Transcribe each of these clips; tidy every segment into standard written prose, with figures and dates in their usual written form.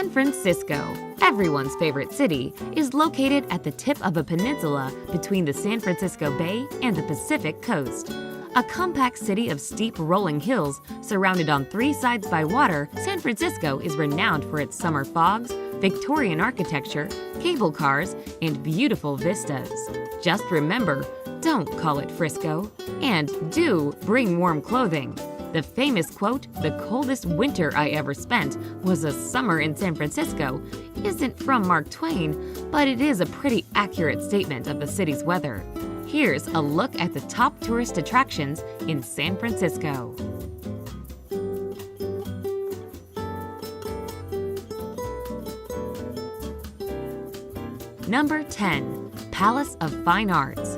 San Francisco, everyone's favorite city, is located at the tip of a peninsula between the San Francisco Bay and the Pacific coast. A compact city of steep rolling hills surrounded on three sides by water, San Francisco is renowned for its summer fogs, Victorian architecture, cable cars, and beautiful vistas. Just remember, don't call it Frisco, and do bring warm clothing. The famous quote, "The coldest winter I ever spent was a summer in San Francisco," isn't from Mark Twain, but it is a pretty accurate statement of the city's weather. Here's a look at the top tourist attractions in San Francisco. Number 10. Palace of Fine Arts.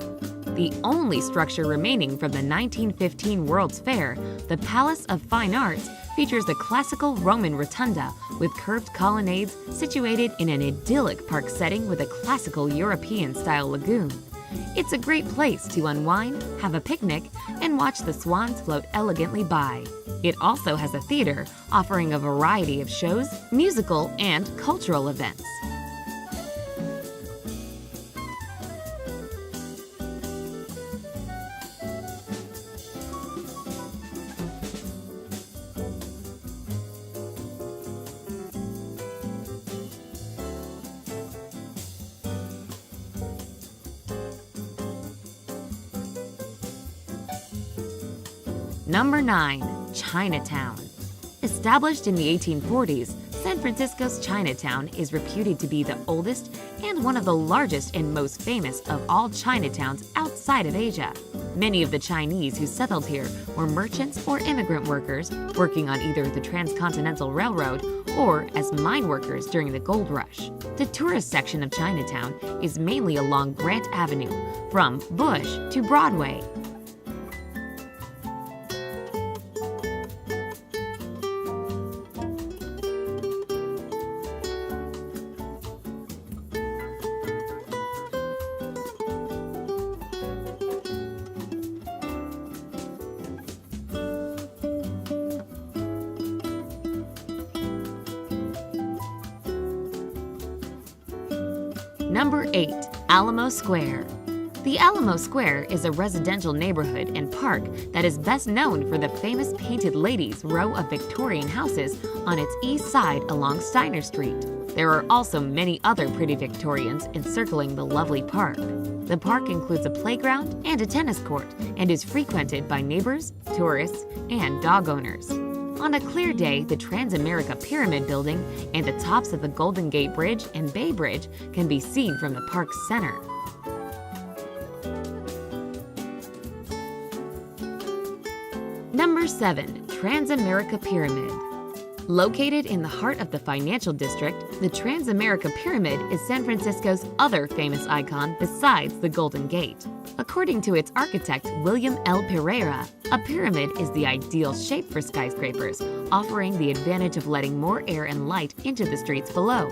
The only structure remaining from the 1915 World's Fair, the Palace of Fine Arts features a classical Roman rotunda with curved colonnades situated in an idyllic park setting with a classical European-style lagoon. It's a great place to unwind, have a picnic, and watch the swans float elegantly by. It also has a theater offering a variety of shows, musical, and cultural events. Number 9. Chinatown. Established in the 1840s, San Francisco's Chinatown is reputed to be the oldest and one of the largest and most famous of all Chinatowns outside of Asia. Many of the Chinese who settled here were merchants or immigrant workers working on either the Transcontinental Railroad or as mine workers during the gold rush. The tourist section of Chinatown is mainly along Grant Avenue, from Bush to Broadway. Number 8. Alamo Square. The Alamo Square is a residential neighborhood and park that is best known for the famous Painted Ladies row of Victorian houses on its east side along Steiner Street. There are also many other pretty Victorians encircling the lovely park. The park includes a playground and a tennis court and is frequented by neighbors, tourists, and dog owners. On a clear day, the Transamerica Pyramid Building and the tops of the Golden Gate Bridge and Bay Bridge can be seen from the park's center. Number 7. Transamerica Pyramid. Located in the heart of the financial district, the Transamerica Pyramid is San Francisco's other famous icon besides the Golden Gate. According to its architect, William L. Pereira, a pyramid is the ideal shape for skyscrapers, offering the advantage of letting more air and light into the streets below.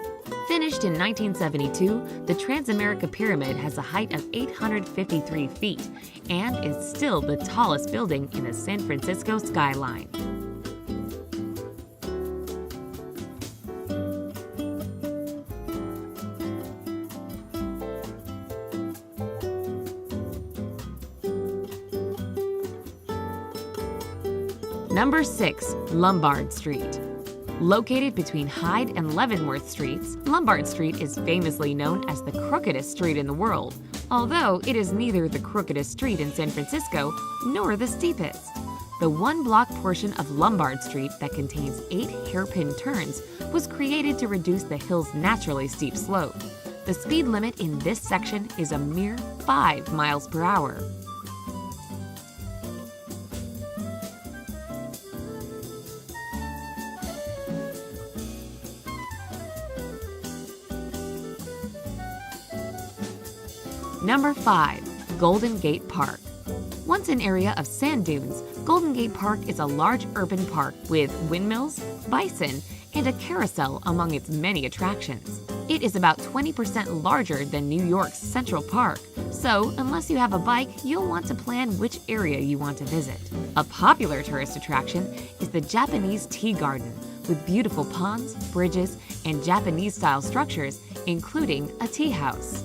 Finished in 1972, the Transamerica Pyramid has a height of 853 feet and is still the tallest building in the San Francisco skyline. Number 6. Lombard Street. Located between Hyde and Leavenworth Streets, Lombard Street is famously known as the crookedest street in the world, although it is neither the crookedest street in San Francisco nor the steepest. The one-block portion of Lombard Street that contains 8 hairpin turns was created to reduce the hill's naturally steep slope. The speed limit in this section is a mere 5 miles per hour. Number 5. Golden Gate Park. Once an area of sand dunes, Golden Gate Park is a large urban park with windmills, bison, and a carousel among its many attractions. It is about 20% larger than New York's Central Park, so unless you have a bike, you'll want to plan which area you want to visit. A popular tourist attraction is the Japanese Tea Garden, with beautiful ponds, bridges, and Japanese-style structures, including a tea house.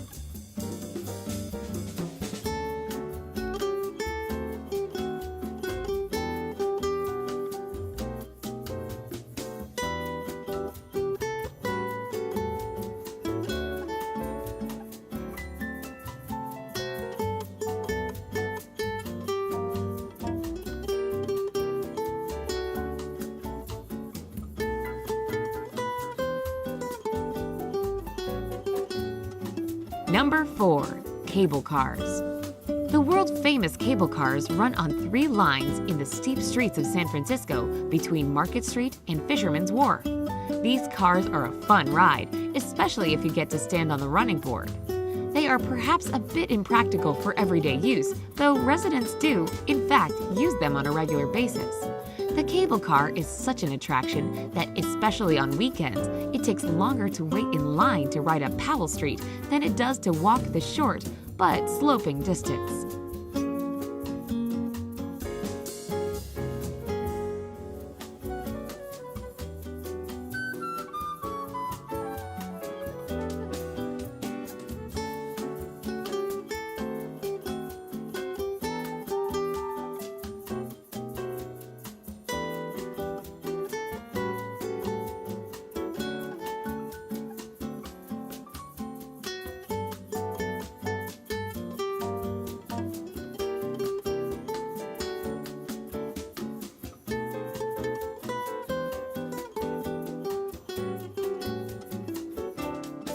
Number 4. Cable cars. The world-famous cable cars run on 3 lines in the steep streets of San Francisco between Market Street and Fisherman's Wharf. These cars are a fun ride, especially if you get to stand on the running board. They are perhaps a bit impractical for everyday use, though residents do, in fact, use them on a regular basis. The cable car is such an attraction that, especially on weekends, it takes longer to wait in line to ride up Powell Street than it does to walk the short but sloping distance.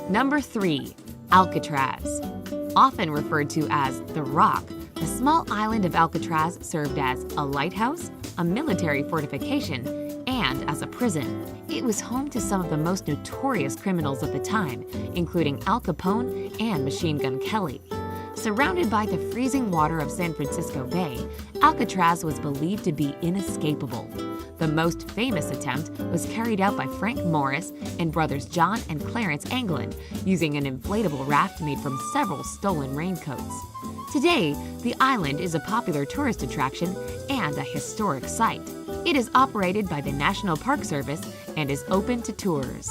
Number 3. Alcatraz. Often referred to as the Rock, the small island of Alcatraz served as a lighthouse, a military fortification, and as a prison. It was home to some of the most notorious criminals of the time, including Al Capone and Machine Gun Kelly. Surrounded by the freezing water of San Francisco Bay, Alcatraz was believed to be inescapable. The most famous attempt was carried out by Frank Morris and brothers John and Clarence Anglin using an inflatable raft made from several stolen raincoats. Today, the island is a popular tourist attraction and a historic site. It is operated by the National Park Service and is open to tours.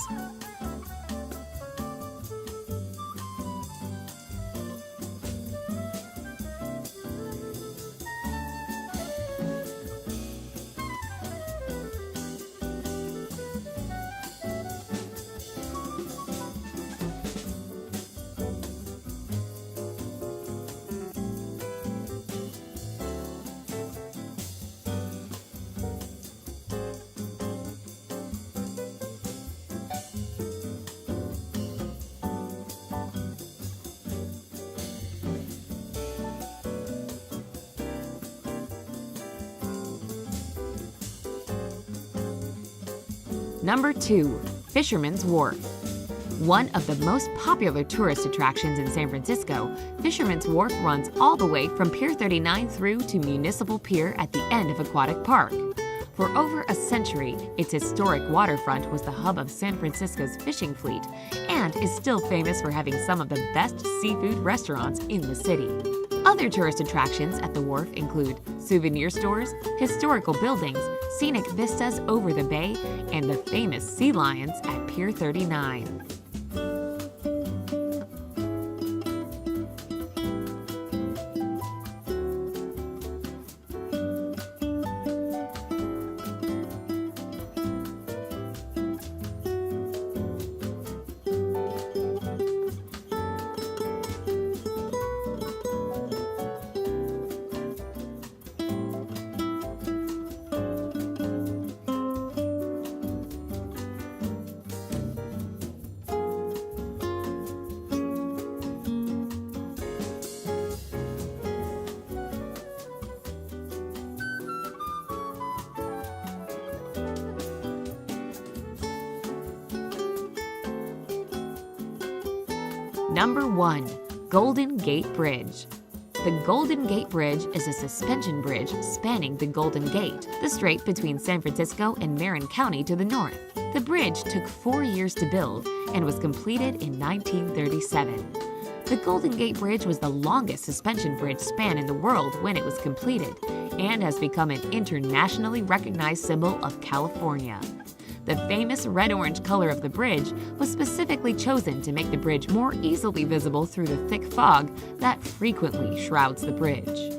Number 2. Fisherman's Wharf. One of the most popular tourist attractions in San Francisco, Fisherman's Wharf runs all the way from Pier 39 through to Municipal Pier at the end of Aquatic Park. For over a century, its historic waterfront was the hub of San Francisco's fishing fleet and is still famous for having some of the best seafood restaurants in the city. Other tourist attractions at the wharf include souvenir stores, historical buildings, scenic vistas over the bay, and the famous sea lions at Pier 39. Number 1. Golden Gate Bridge. The Golden Gate Bridge is a suspension bridge spanning the Golden Gate, the strait between San Francisco and Marin County to the north. The bridge took 4 years to build and was completed in 1937. The Golden Gate Bridge was the longest suspension bridge span in the world when it was completed and has become an internationally recognized symbol of California. The famous red-orange color of the bridge was specifically chosen to make the bridge more easily visible through the thick fog that frequently shrouds the bridge.